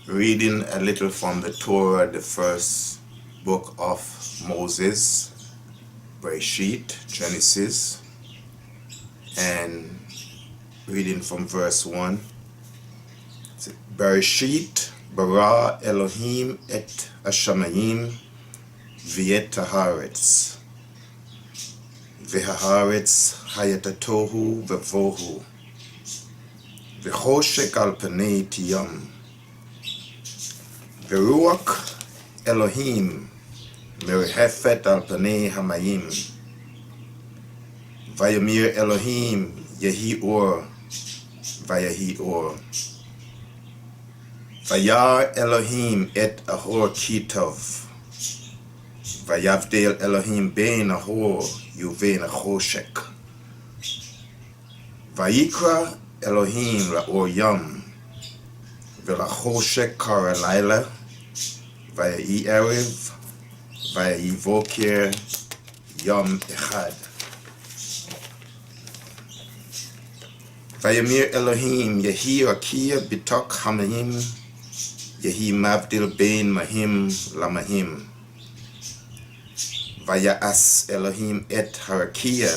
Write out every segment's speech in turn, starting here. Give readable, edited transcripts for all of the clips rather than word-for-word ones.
Reading a little from the Torah, the first book of Moses, Bereshit, Genesis, and reading from verse 1. Bereshit bara Elohim et hashamayim v'et haaretz v'haaretz hayat tohu v'vohu v'choshek al panei tiyam v'ruach Elohim merhefet al panei hamayim vayamir Elohim yehi or vayahi or vayar Elohim et ahor kitov vayavdel Elohim bein ahor yuvein achoshek vayikra Elohim laor yam v'lachoshek kara laila vayahi erev vayahi voker yom echad vayamir Elohim yehi rakia bitok hamayim yehi mavdil bein mahim lamahim vayas Elohim et harakia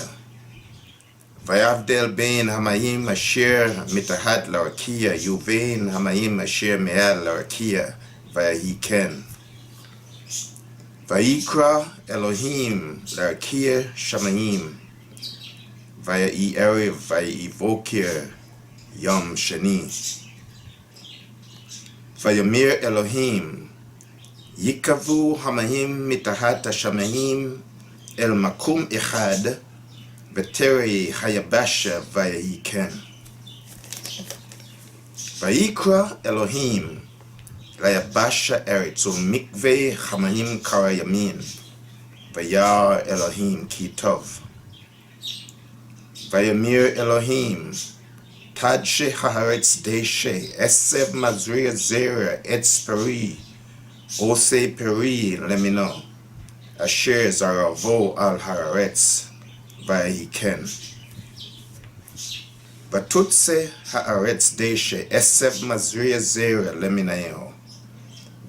vayavdel bein hamayim asher mitahad larakia yuvein hamayim asher me'al larakia vayahi ken vayikra Elohim larakia shamayim vayahi erev vayahi voker yom sheni vayamir Elohim yikavu hamayim mitahat hashamayim el makum echad v'terei hayabasha vayahi ken vayikra Elohim layabasha eretz umikvei hamayim kara yamin vayar Elohim ki tov vayamir Elohim Tadshe haaretz deshe esev mazria zera etz peri ose peri lemino asher zaravo al haaretz vayahi ken vatutse haaretz deshe esev mazria zera leminayo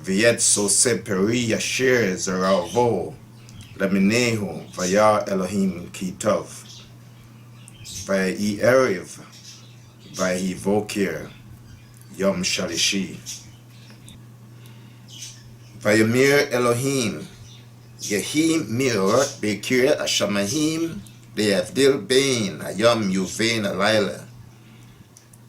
v'yetz ose peri asher zaravo leminehu vayar Elohim ki tov vayahi erev vayahi voker yom shalishi vayamir Elohim yehi mirot bekir hashamayim leyavdil bein hayom yuvein alayla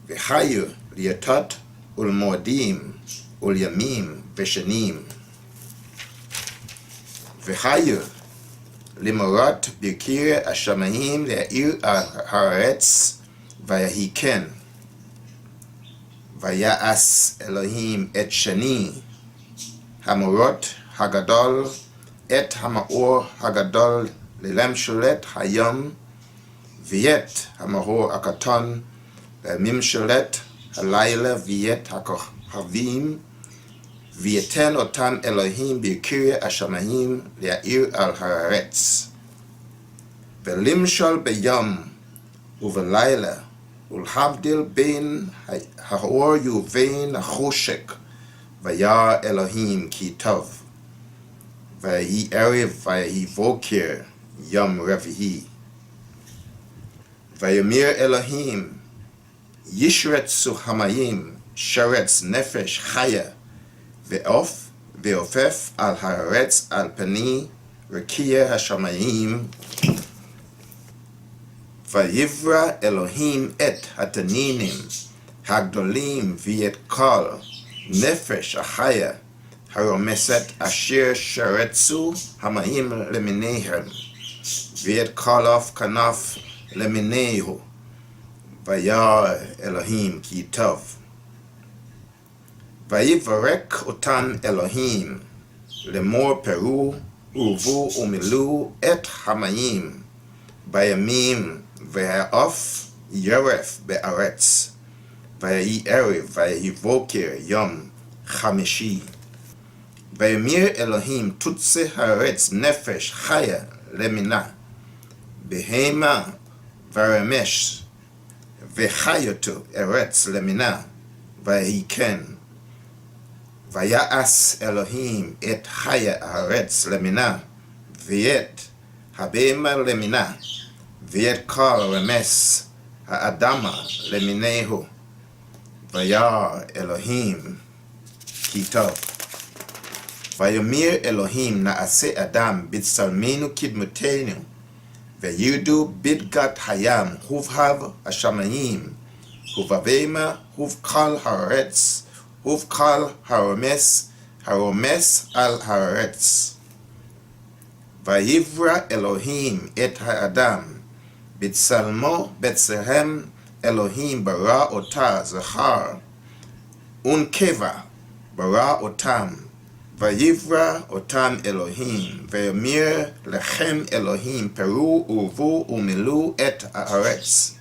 v'hayu liyatot ulmodim ulyamim v'shanim v'hayu limorot bekir hashamayim le'ir haaretz vayahi ken vayas Elohim et shani hamorot hagadol et hamaor hagadol lelem sholet hayom v'yet hamahor akaton lemim sholet halayla v'yet hakohavim v'yeten otam Elohim b'kirya hashamayim le'ir al haaretz v'limshol b'yom uvelayla ulhavdil bein hahor yuvein achoshek vayar Elohim ki tov vayahi erev vayahi voker yom revihi vayamir Elohim yishretzu hamayim sharetz nefesh chaya ve'ofef al haaretz al pani rekia hashamayim vayivra Elohim et hataninim hagdolim v'yet kol nefesh achaya haromeset asher sharetzu hamayim leminehem v'yet kolof kanaf leminehu vayar Elohim ki tov vayivarek otam Elohim lemor peru uvu umilu et hamayim bayamim v'ha'of yoref be'aretz vayahi erev vayahi voker yom chamishi vayamir Elohim tutse haaretz nefesh chaya lemina behema varamesh v'chayoto eretz lemina vayahi ken Vayas Elohim et haya haaretz lemina, viet habema lemina, viet kal remes haadama leminehu, vayar Elohim kitov. Vayomir Elohim naase Adam bitsalmenu kidmutenu, vayudu bidgat hayam huvhav ashamayim, huvavema huvkal haaretz, huvkal haromes al haaretz. Vayivra Elohim et haadam bitsalmo betsehem Elohim bara ota zahar unkeva bara otam. Vayivra otam Elohim, vayomir lechem Elohim, peru uvu umilu et haaretz.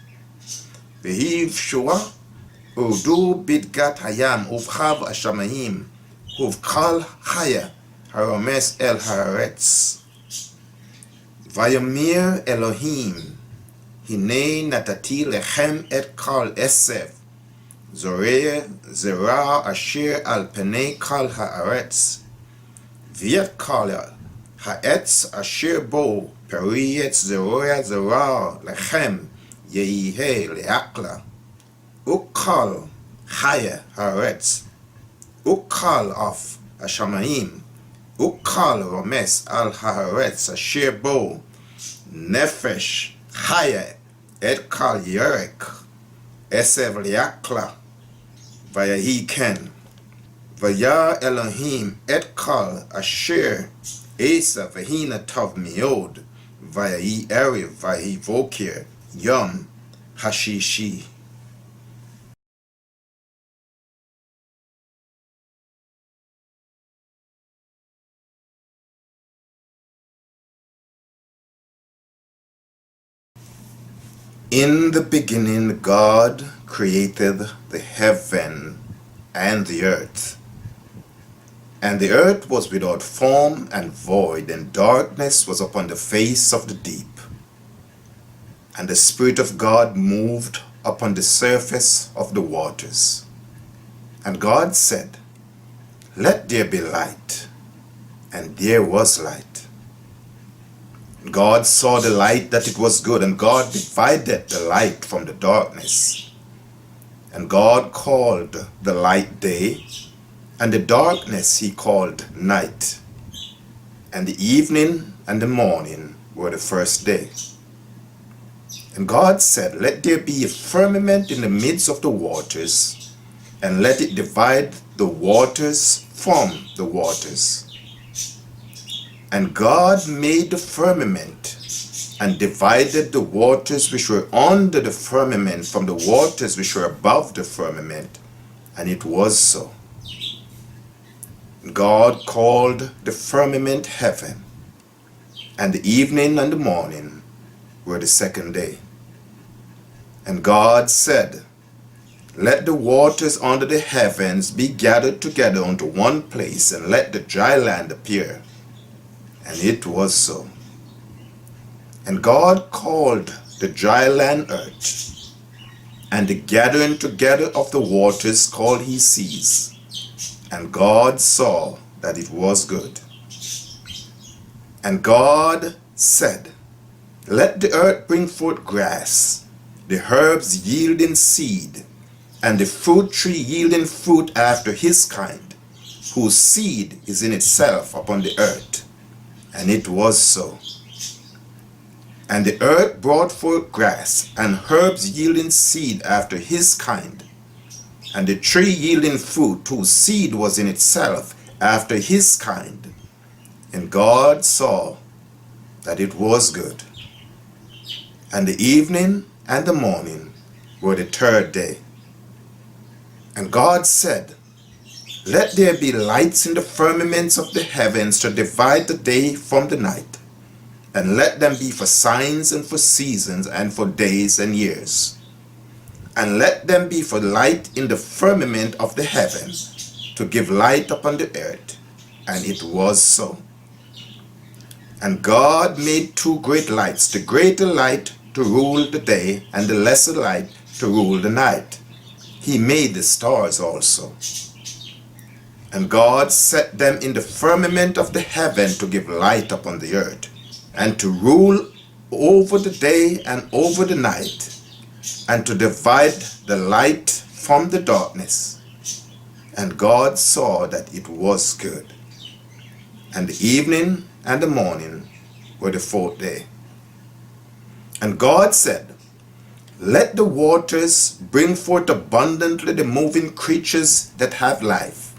Vehiv shua urdu bidgat hayam uvchav ashamayim, uvkal haya haromes el haaretz. Vayomir Elohim, hine natati lechem et kal esev, zoreh zera asher al penei kal haaretz. Viet kala haetz asher bo perietz zeroya zera lechem yehihe leakla, ukal haya haaretz, ukal of ashamayim, ukal romes al haaretz asher bo nefesh haya et kal yerek esev leakla, vayahi ken. Vaya Elohim et kal asher esa vahina tov miod, vayahi erev vahi vokir yom hashishi. In the beginning God created the heaven and the earth. And the earth was without form and void, and darkness was upon the face of the deep. And the Spirit of God moved upon the surface of the waters. And God said, "Let there be light." And there was light. God saw the light that it was good, and God divided the light from the darkness. And God called the light day, and the darkness he called night. And the evening and the morning were the first day. And God said, "Let there be a firmament in the midst of the waters, and let it divide the waters from the waters." And God made the firmament, and divided the waters which were under the firmament from the waters which were above the firmament. And it was so. God called the firmament heaven, and the evening and the morning were the second day. And God said, "Let the waters under the heavens be gathered together unto one place, and let the dry land appear." And it was so. And God called the dry land earth, and the gathering together of the waters called he seas. And God saw that it was good. And God said, "Let the earth bring forth grass, the herbs yielding seed, and the fruit tree yielding fruit after his kind, whose seed is in itself upon the earth." And it was so. And the earth brought forth grass, and herbs yielding seed after his kind, and the tree yielding fruit, whose seed was in itself after his kind. And God saw that it was good. And the evening and the morning were the third day. And God said, "Let there be lights in the firmaments of the heavens to divide the day from the night, and let them be for signs and for seasons and for days and years. And let them be for light in the firmament of the heaven, to give light upon the earth." And it was so. And God made two great lights, the greater light to rule the day, and the lesser light to rule the night. He made the stars also. And God set them in the firmament of the heaven to give light upon the earth, and to rule over the day and over the night, and to divide the light from the darkness. And God saw that it was good. And the evening and the morning were the fourth day. And God said, let the waters bring forth abundantly the moving creatures that have life,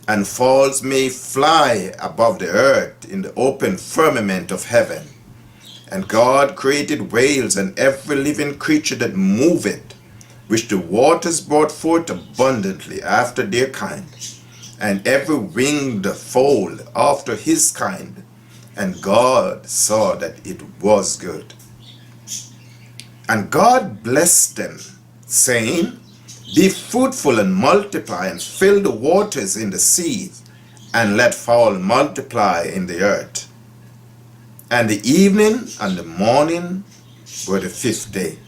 and fowls may fly above the earth in the open firmament of heaven. And God created whales and every living creature that moveth, which the waters brought forth abundantly after their kind, and every winged fowl after his kind. And God saw that it was good. And God blessed them, saying, be fruitful and multiply, and fill the waters in the sea, and let fowl multiply in the earth. And the evening and the morning were the fifth day.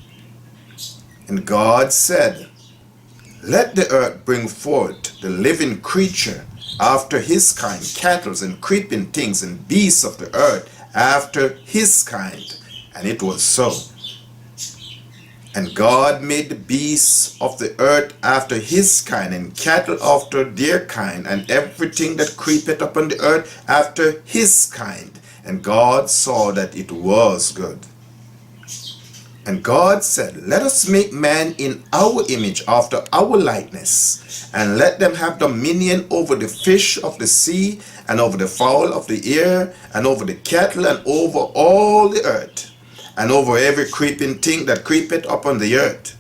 And God said, let the earth bring forth the living creature after his kind, cattle and creeping things and beasts of the earth after his kind. And it was so. And God made the beasts of the earth after his kind, and cattle after their kind, and everything that creepeth upon the earth after his kind. And God saw that it was good. And God said, let us make man in our image, after our likeness, and let them have dominion over the fish of the sea, and over the fowl of the air, and over the cattle, and over all the earth, and over every creeping thing that creepeth upon the earth.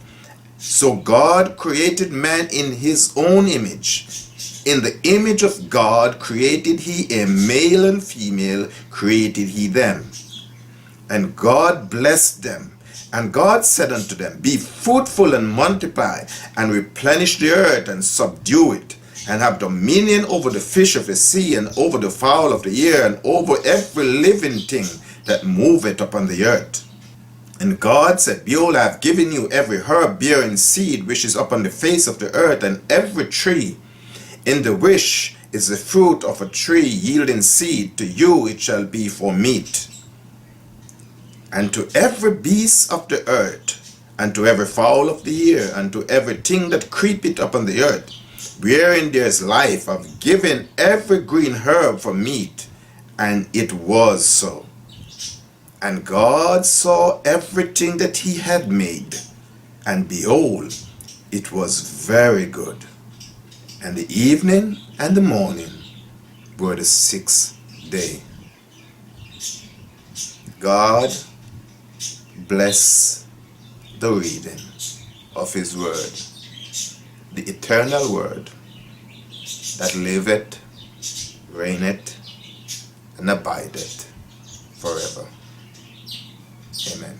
So God created man in his own image. In the image of God created he, a male and female created he them. And God blessed them. And God said unto them, be fruitful and multiply, and replenish the earth, and subdue it, and have dominion over the fish of the sea, and over the fowl of the air, and over every living thing that moveth upon the earth. And God said, behold, I have given you every herb bearing seed which is upon the face of the earth, and every tree in the which is the fruit of a tree yielding seed, to you it shall be for meat. And to every beast of the earth, and to every fowl of the air, and to everything that creepeth upon the earth, wherein there is life, I've given every green herb for meat. And it was so. And God saw everything that he had made, and behold, it was very good. And the evening and the morning were the sixth day. God bless the reading of his word, the eternal word that liveth, reigneth, and abideth forever. Amen.